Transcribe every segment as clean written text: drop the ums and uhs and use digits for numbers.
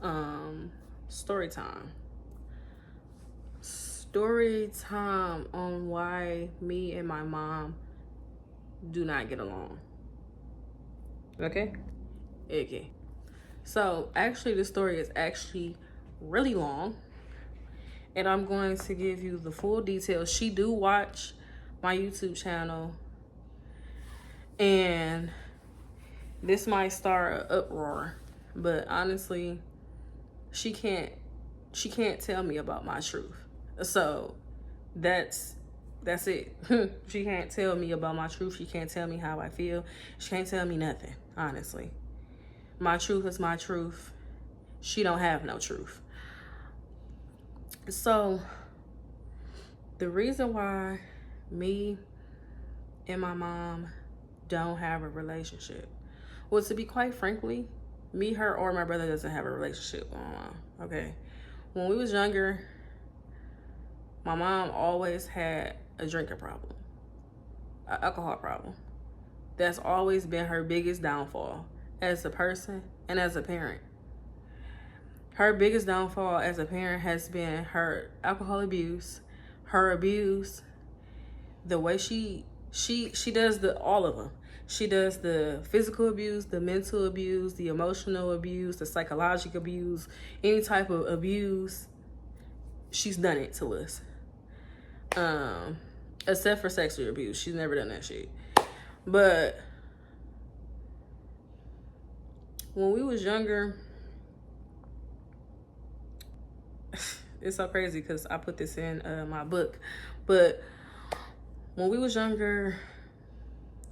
Um, story time. Story time on why me and my mom do not get along. Okay? Okay. So actually the story is actually really long. And I'm going to give you the full details. She do watch my YouTube channel. And this might start an uproar. But honestly, she can't tell me about my truth. So that's it. She can't tell me about my truth. She can't tell me how I feel. She can't tell me nothing, honestly. My truth is my truth. She don't have no truth. So the reason why me and my mom don't have a relationship, well, to be quite frankly, me, her, or my brother doesn't have a relationship with my mom. Okay. When we was younger, my mom always had a drinking problem, an alcohol problem. That's always been her biggest downfall as a person and as a parent. Her biggest downfall as a parent has been her alcohol abuse, her abuse, the way she does all of them. She does the physical abuse, the mental abuse, the emotional abuse, the psychological abuse, any type of abuse. She's done it to us. Except for sexual abuse. She's never done that shit. But when we was younger, it's so crazy because I put this in my book. But when we was younger,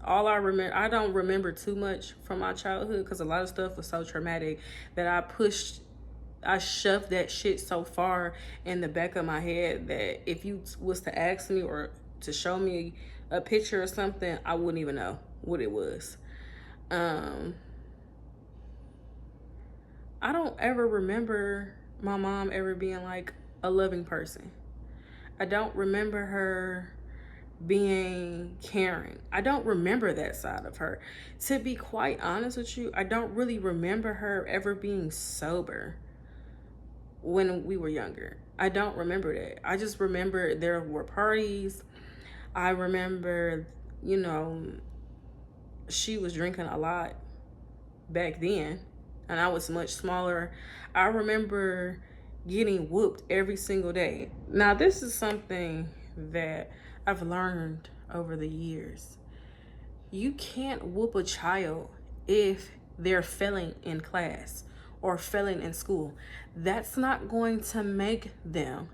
all I remember, I don't remember too much from my childhood because a lot of stuff was so traumatic that I shoved that shit so far in the back of my head that if you was to ask me or to show me a picture or something, I wouldn't even know what it was. I don't ever remember my mom ever being like a loving person. I don't remember her being caring. I don't remember that side of her. To be quite honest with you, I don't really remember her ever being sober when we were younger. I don't remember that. I just remember there were parties. I remember, she was drinking a lot back then, and I was much smaller. I remember getting whooped every single day. Now, this is something that I've learned over the years. You can't whoop a child if they're failing in class or failing in school. That's not going to make them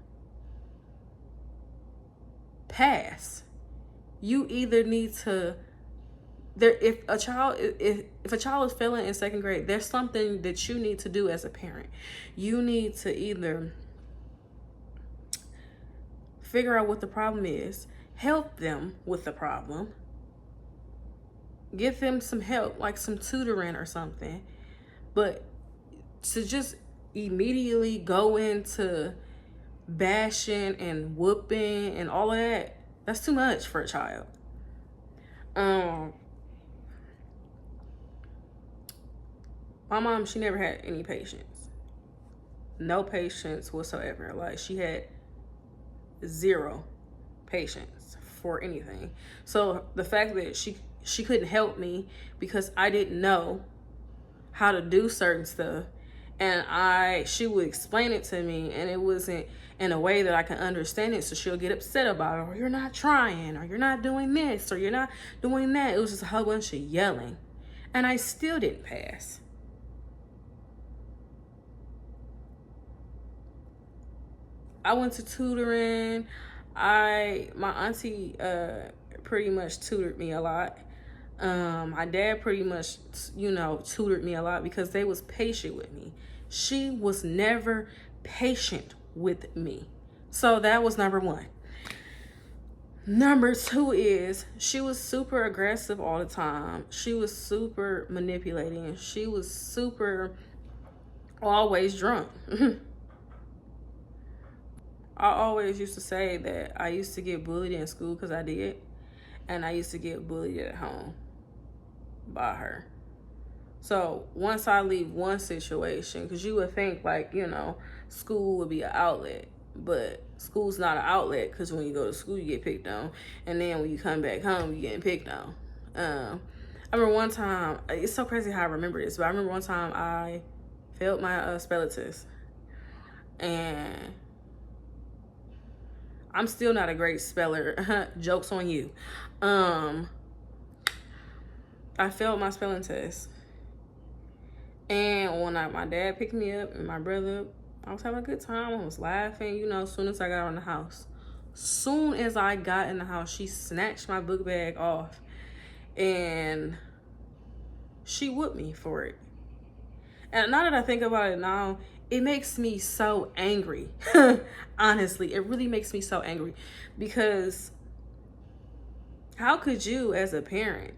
pass. You either need to if a child is failing in second grade, there's something that you need to do as a parent. You need to either figure out what the problem is, help them with the problem, give them some help, like some tutoring or something. But to just immediately go into bashing and whooping and all of that, that's too much for a child. My mom, she never had any patience. No patience whatsoever. Like, she had zero patience for anything. So the fact that she couldn't help me because I didn't know how to do certain stuff, and she would explain it to me, and it wasn't in a way that I can understand it, so she'll get upset about it, or you're not trying, or you're not doing this, or you're not doing that. It was just a whole bunch of yelling, and I still didn't pass. I went to tutoring. My auntie pretty much tutored me a lot. My dad pretty much, tutored me a lot because they was patient with me. She was never patient with me. So that was number one. Number two is she was super aggressive all the time. She was super manipulating. She was super always drunk. I always used to say that I used to get bullied in school because I did. And I used to get bullied at home by her. So once I leave one situation, because you would think like, you know, school would be an outlet, but school's not an outlet, because when you go to school, you get picked on. And then when you come back home, you getting picked on. I remember one time, it's so crazy how I remember this, but I remember one time I failed my spelling test. And I'm still not a great speller. Joke's on you. I failed my spelling test. And one night my dad picked me up and my brother, I was having a good time. I was laughing, you know, as soon as I got in the house. Soon as I got in the house, she snatched my book bag off and she whooped me for it. And now that I think about it now, it makes me so angry. Honestly, it really makes me so angry, because how could you as a parent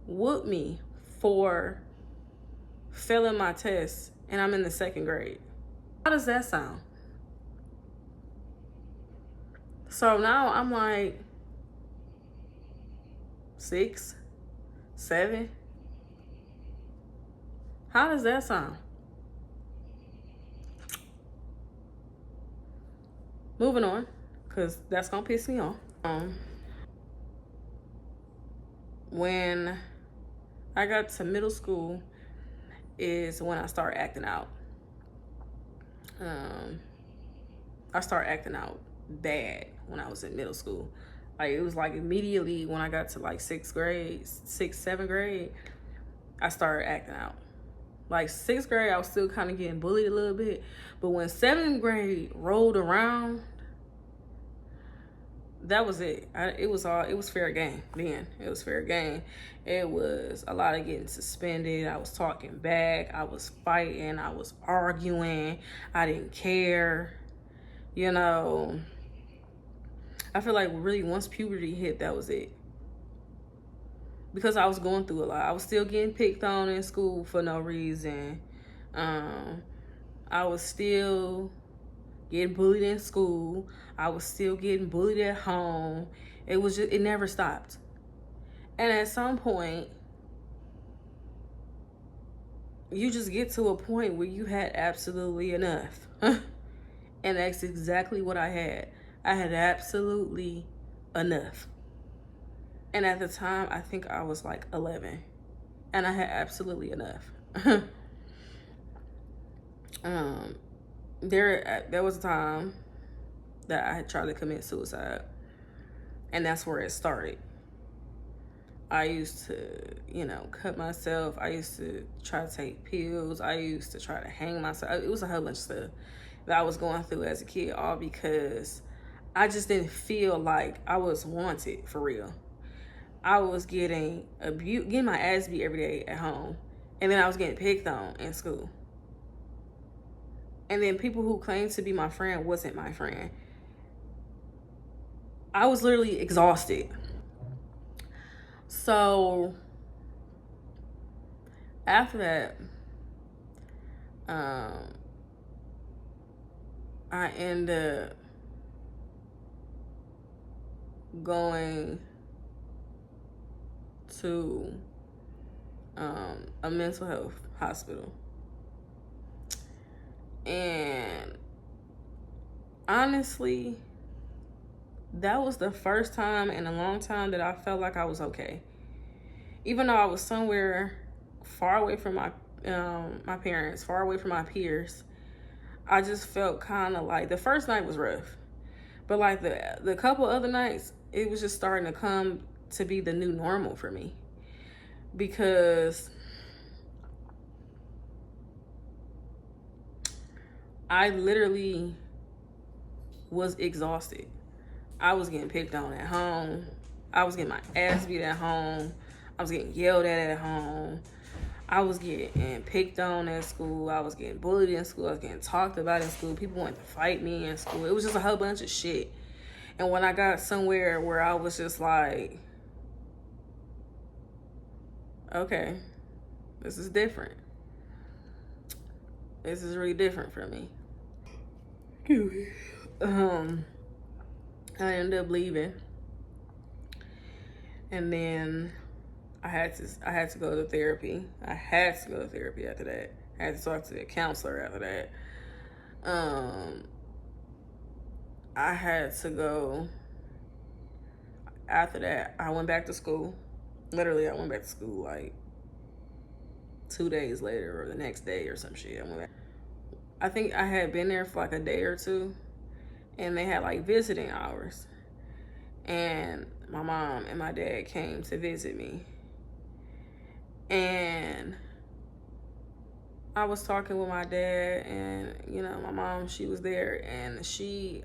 whoop me for failing my test and I'm in the 2nd grade? How does that sound? So now I'm like 6, 7. How does that sound? Moving on, because that's gonna piss me off. When I got to middle school is when I started acting out. I started acting out bad when I was in middle school. Like, it was like immediately when I got to like 6th grade, 6th, 7th grade, I started acting out. Like 6th grade, I was still kind of getting bullied a little bit. But when 7th grade rolled around, that was it. It was fair game then. It was fair game. It was a lot of getting suspended. I was talking back. I was fighting. I was arguing. I didn't care. You know, I feel like really once puberty hit, that was it. Because I was going through a lot. I was still getting picked on in school for no reason. I was still getting bullied in school. I was still getting bullied at home. It never stopped. And at some point, you just get to a point where you had absolutely enough. And that's exactly what I had. I had absolutely enough. And at the time, I think I was like 11. And I had absolutely enough. There was a time that I had tried to commit suicide. And that's where it started. I used to, you know, cut myself. I used to try to take pills. I used to try to hang myself. It was a whole bunch of stuff that I was going through as a kid, all because I just didn't feel like I was wanted for real. I was getting my ass beat every day at home. And then I was getting picked on in school. And then people who claimed to be my friend wasn't my friend. I was literally exhausted. So after that, I ended up going to a mental health hospital. And honestly, that was the first time in a long time that I felt like I was okay. Even though I was somewhere far away from my parents, far away from my peers, I just felt kind of like, the first night was rough. But like the couple other nights, it was just starting to come to be the new normal for me. Because I literally was exhausted. I was getting picked on at home. I was getting my ass beat at home. I was getting yelled at home. I was getting picked on at school. I was getting bullied in school. I was getting talked about in school. People wanted to fight me in school. It was just a whole bunch of shit. And when I got somewhere where I was just like, okay, this is different. This is really different for me. I ended up leaving. And then I had to go to therapy. I had to go to therapy after that. I had to talk to a counselor after that. I had to go. After that, I went back to school. Literally, I went back to school like 2 days later or the next day or some shit. I went back. I think I had been there for like a day or two, and they had like visiting hours. And my mom and my dad came to visit me. And I was talking with my dad, and you know, my mom, she was there, and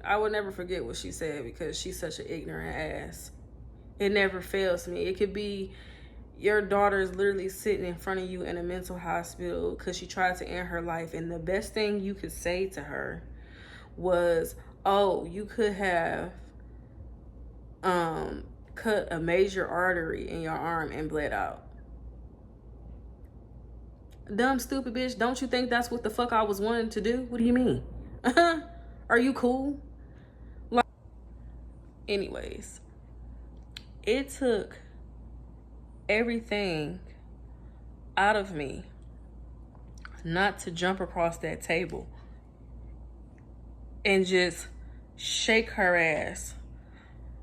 I would never forget what she said, because she's such an ignorant ass. It never fails me. It could be your daughter's literally sitting in front of you in a mental hospital because she tried to end her life, and the best thing you could say to her was, oh, you could have cut a major artery in your arm and bled out. Dumb, stupid bitch. Don't you think that's what the fuck I was wanting to do? What do you mean? Are you cool? Like, anyways, it took everything out of me not to jump across that table and just shake her ass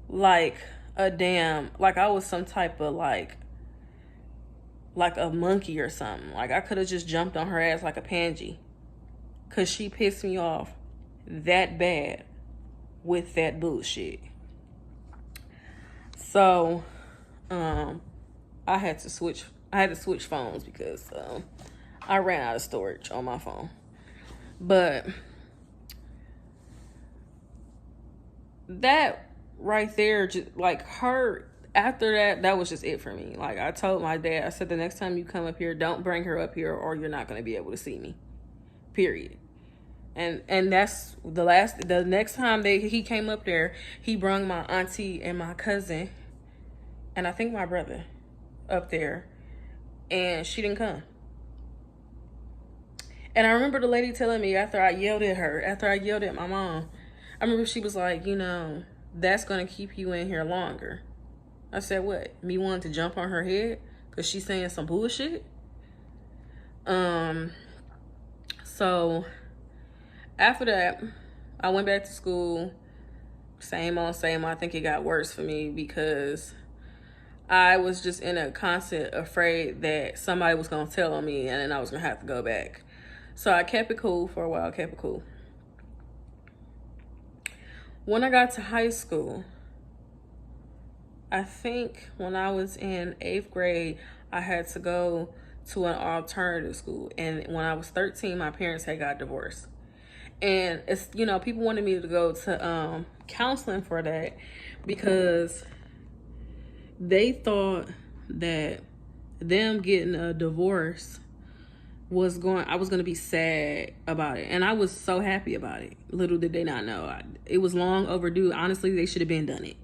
like I was some type of like a monkey or something. Like I could have just jumped on her ass like a pansy, because she pissed me off that bad with that bullshit. So I had to switch phones because I ran out of storage on my phone. But that right there, just like her, after that was just it for me. Like I told my dad, I said, the next time you come up here, don't bring her up here or you're not going to be able to see me, period. And that's the next time he came up there, he brung my auntie and my cousin and I think my brother up there, and she didn't come. And I remember the lady telling me after I yelled at my mom, I remember she was like, you know, that's going to keep you in here longer. I said, what? Me wanting to jump on her head because she's saying some bullshit? So after that, I went back to school. Same old. I think it got worse for me because I was just in a constant afraid that somebody was going to tell on me and then I was going to have to go back. So I kept it cool for a while, When I got to high school, I think when I was in 8th grade, I had to go to an alternative school. And when I was 13, my parents had got divorced. And it's, you know, people wanted me to go to counseling for that because they thought that them getting a divorce I was going to be sad about it. And I was so happy about it. Little did they not know. It was long overdue. Honestly, they should have been done it.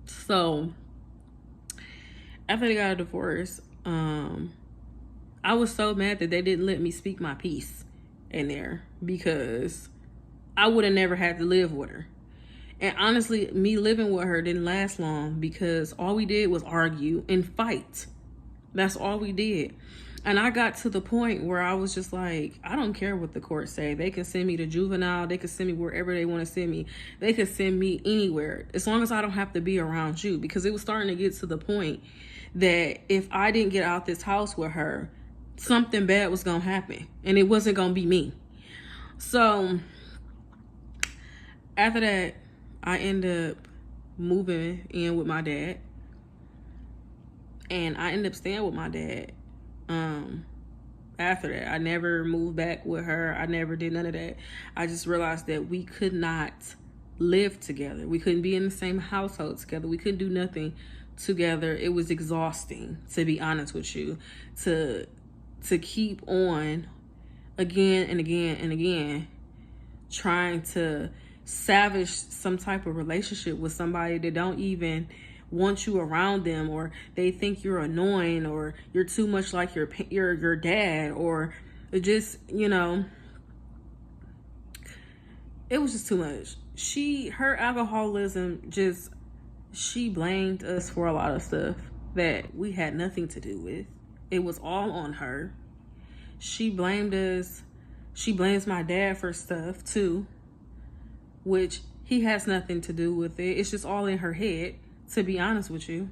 So after they got a divorce, I was so mad that they didn't let me speak my piece in there because I would have never had to live with her. And honestly, me living with her didn't last long because all we did was argue and fight. That's all we did. And I got to the point where I was just like, I don't care what the court say. They can send me to juvenile. They can send me wherever they want to send me. They could send me anywhere as long as I don't have to be around you, because it was starting to get to the point that if I didn't get out this house with her, something bad was going to happen and it wasn't going to be me. So after that, I ended up moving in with my dad, and I ended up staying with my dad. After that, I never moved back with her. I never did none of that. I just realized that we could not live together. We couldn't be in the same household together. We couldn't do nothing together. It was exhausting, to be honest with you, to keep on again and again and again trying to salvage some type of relationship with somebody that don't even want you around them, or they think you're annoying, or you're too much like your dad, or just, you know, it was just too much. Her alcoholism, she blamed us for a lot of stuff. that we had nothing to do with. It was all on her. She blamed us. She blames my dad for stuff too, which he has nothing to do with it. It's just all in her head, to be honest with you.